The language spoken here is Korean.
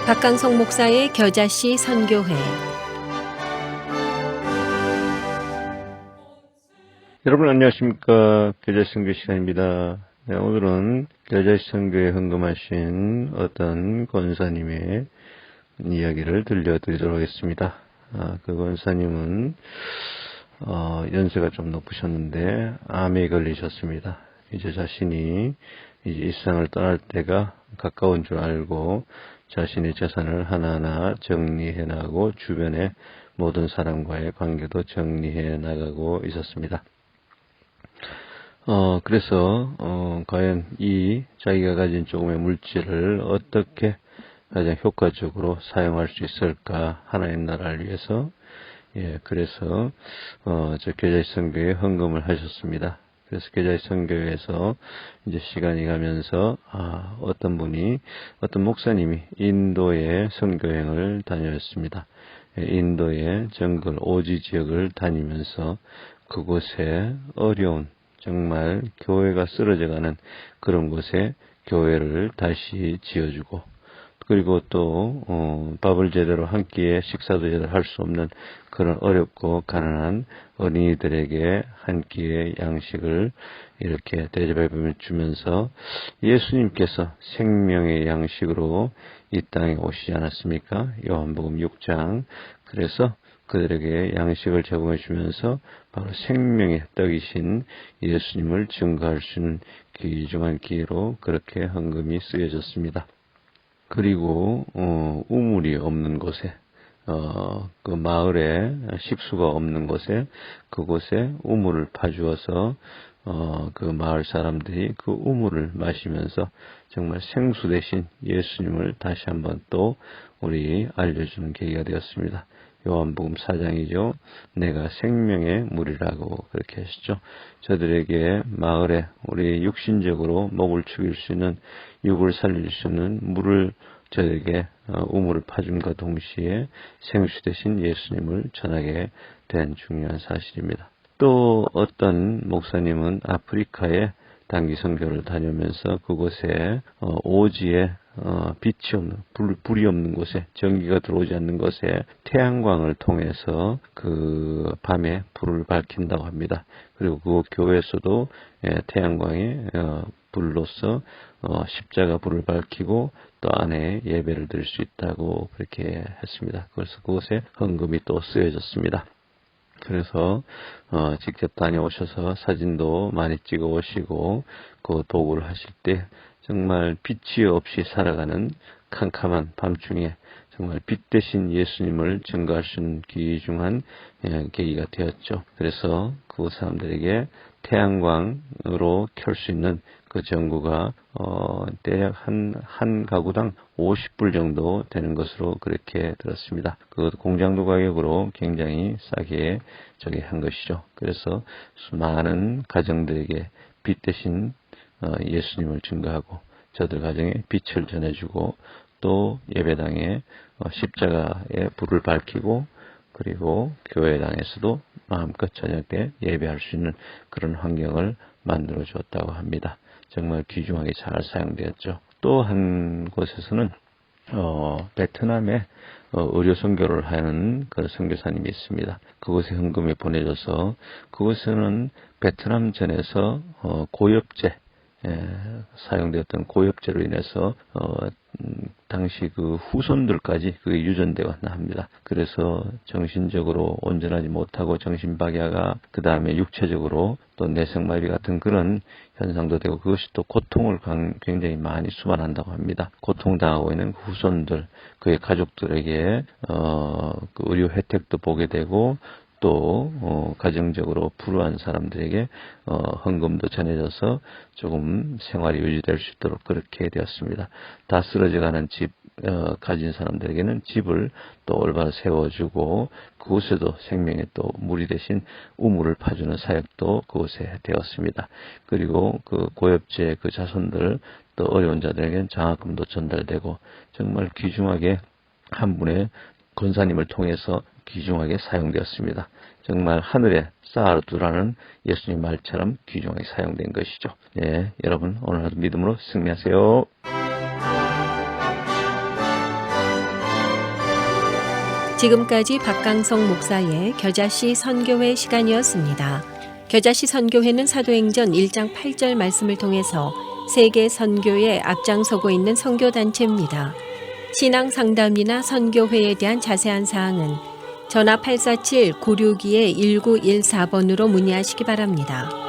박강성 목사의 겨자씨 선교회. 여러분 안녕하십니까. 겨자씨 선교 시간입니다. 네, 오늘은 겨자씨 선교에 헌금하신 어떤 권사님의 이야기를 들려드리도록 하겠습니다. 그 권사님은 연세가 좀 높으셨는데 암에 걸리셨습니다. 이제 자신이 이제 이 세상을 떠날 때가 가까운 줄 알고 자신의 재산을 하나하나 정리해 나가고 주변의 모든 사람과의 관계도 정리해 나가고 있었습니다. 그래서 과연 이 자기가 가진 조금의 물질을 어떻게 가장 효과적으로 사용할 수 있을까, 하나의 나라를 위해서. 그래서 저 겨자씨 선교에 헌금을 하셨습니다. 그래서 겨자씨 선교회에서 이제 시간이 가면서 어떤 목사님이 인도의 선교행을 다녔습니다. 인도의 정글 오지 지역을 다니면서 그곳에 어려운, 정말 교회가 쓰러져가는 그런 곳에 교회를 다시 지어주고, 그리고 또 밥을 제대로 한 끼에 식사도 제대로 할 수 없는 그런 어렵고 가난한 어린이들에게 한 끼의 양식을 이렇게 대접해 주면서 예수님께서 생명의 양식으로 이 땅에 오시지 않았습니까? 요한복음 6장. 그래서 그들에게 양식을 제공해 주면서 바로 생명의 떡이신 예수님을 증거할 수 있는 귀중한 기회로 그렇게 헌금이 쓰여졌습니다. 그리고 우물이 없는 곳에, 그 마을에 식수가 없는 곳에, 그곳에 우물을 파주어서 그 마을 사람들이 그 우물을 마시면서 정말 생수 대신 예수님을 다시 한번 또 우리 알려주는 계기가 되었습니다. 요한복음 4장이죠. 내가 생명의 물이라고 그렇게 하시죠. 저들에게 마을에 우리 육신적으로 목을 축일 수 있는, 육을 살릴 수 있는 물을 저에게 우물을 파줌과 동시에 생수 대신 예수님을 전하게 된 중요한 사실입니다. 또 어떤 목사님은 아프리카에 단기 선교를 다니면서 그곳에 오지에 빛이 없는, 불이 없는 곳에, 전기가 들어오지 않는 곳에 태양광을 통해서 그 밤에 불을 밝힌다고 합니다. 그리고 그 교회에서도 태양광이 불로서 십자가 불을 밝히고 또 안에 예배를 드릴 수 있다고 그렇게 했습니다. 그래서 그곳에 헌금이 또 쓰여졌습니다. 그래서 직접 다녀오셔서 사진도 많이 찍어 오시고 그 도구를 하실 때 정말 빛이 없이 살아가는 캄캄한 밤중에 정말 빛 대신 예수님을 증거할 수 있는 귀중한 계기가 되었죠. 그래서 그 사람들에게 태양광으로 켤 수 있는 그 전구가 대략 한 가구당 50불 정도 되는 것으로 그렇게 들었습니다. 그 공장도 가격으로 굉장히 싸게 저게 한 것이죠. 그래서 수많은 가정들에게 빛 대신 예수님을 증거하고 저들 가정에 빛을 전해주고 또 예배당에 십자가의 불을 밝히고 그리고 교회당에서도 마음껏 저녁에 예배할 수 있는 그런 환경을 만들어 주었다고 합니다. 정말 귀중하게 잘 사용되었죠. 또 한 곳에서는 베트남에 의료 선교를 하는 그 선교사님이 있습니다. 그곳에 헌금이 보내져서 그곳에는 베트남전에서 고엽제, 사용되었던 고엽제로 인해서 당시 그 후손들까지 그게 유전되었나 합니다. 그래서 정신적으로 온전하지 못하고 정신박야가 그 다음에 육체적으로 또 뇌성마비 같은 그런 현상도 되고 그것이 또 고통을 굉장히 많이 수반한다고 합니다. 고통당하고 있는 후손들, 그의 가족들에게 그 의료 혜택도 보게 되고 또 가정적으로 불우한 사람들에게 헌금도 전해져서 조금 생활이 유지될 수 있도록 그렇게 되었습니다. 다 쓰러져가는 집 가진 사람들에게는 집을 또 올바로 세워주고 그곳에도 생명의 또 물이 대신 우물을 파주는 사역도 그곳에 되었습니다. 그리고 그 고엽제 그 자손들 또 어려운 자들에게는 장학금도 전달되고 정말 귀중하게 한 분의 권사님을 통해서 귀중하게 사용되었습니다. 정말 하늘에 쌓아두라는 예수님 말처럼 귀중하게 사용된 것이죠. 여러분 오늘 하루 믿음으로 승리하세요. 지금까지 박강성 목사의 겨자씨 선교회 시간이었습니다. 겨자씨 선교회는 사도행전 1장 8절 말씀을 통해서 세계 선교에 앞장서고 있는 선교단체입니다. 신앙 상담이나 선교회에 대한 자세한 사항은 전화 847-962-1914번으로 문의하시기 바랍니다.